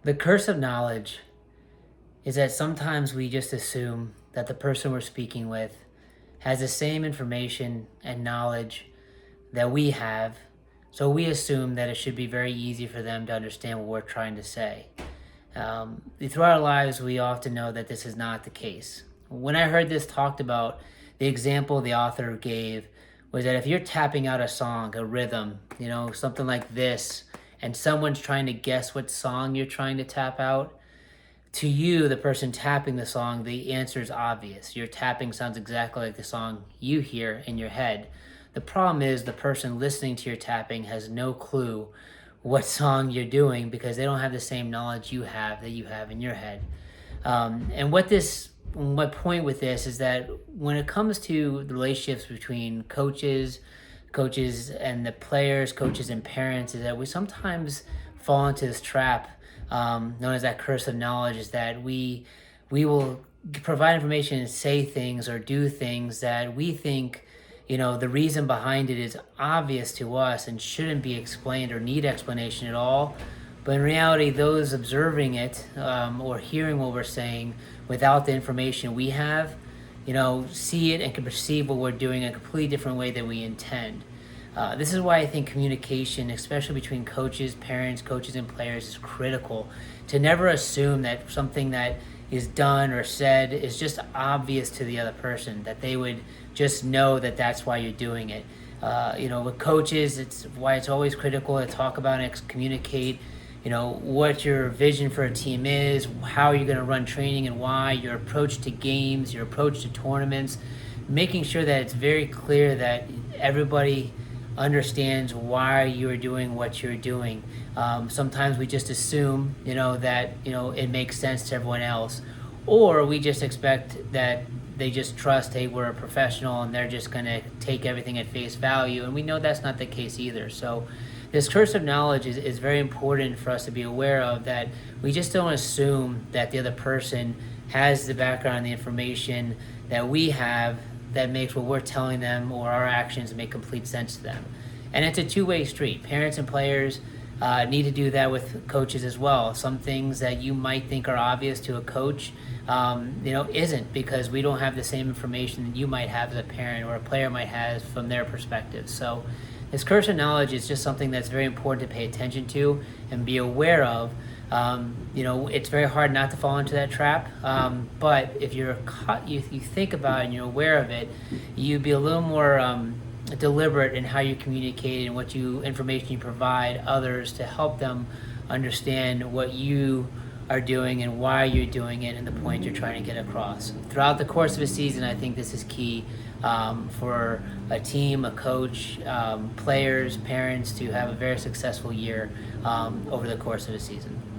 The curse of knowledge is that sometimes we just assume that the person we're speaking with has the same information and knowledge that we have, so we assume that it should be very easy for them to understand what we're trying to say. Throughout our lives, we often know that this is not the case. When I heard this talked about, the example the author gave was that if you're tapping out a song, a rhythm, something like this, and someone's trying to guess what song you're trying to tap out, to you, the person tapping the song, the answer is obvious. Your tapping sounds exactly like the song you hear in your head. The problem is the person listening to your tapping has no clue what song you're doing because they don't have the same knowledge you have that you have in your head. And my point with this is that when it comes to the relationships between coaches and the players, coaches and parents, is that we sometimes fall into this trap known as that curse of knowledge. Is that we will provide information and say things or do things that we think the reason behind it is obvious to us and shouldn't be explained or need explanation at all. But in reality, those observing it or hearing what we're saying without the information we have, see it and can perceive what we're doing in a completely different way than we intend. This is why I think communication, especially between coaches, parents, coaches, and players, is critical. To never assume that something that is done or said is just obvious to the other person, that they would just know that that's why you're doing it. With coaches, it's why it's always critical to talk about and communicate what your vision for a team is, how you're going to run training and why, your approach to games, your approach to tournaments, making sure that it's very clear that everybody understands why you're doing what you're doing. Sometimes we just assume, that, it makes sense to everyone else, or we just expect that they just trust, hey, we're a professional and they're just going to take everything at face value. And we know that's not the case either. So this curse of knowledge is very important for us to be aware of, that we just don't assume that the other person has the background, the information that we have that makes what we're telling them or our actions make complete sense to them. And it's a two-way street. Parents and players need to do that with coaches as well. Some things that you might think are obvious to a coach, isn't, because we don't have the same information that you might have as a parent or a player might have from their perspective. So this curse of knowledge is just something that's very important to pay attention to and be aware of. It's very hard not to fall into that trap. But if you're caught, you think about it and you're aware of it, you'd be a little more deliberate in how you communicate and what information you provide others to help them understand what you are doing and why you're doing it and the point you're trying to get across. Throughout the course of a season, I think this is key for a team, a coach, players, parents to have a very successful year over the course of a season.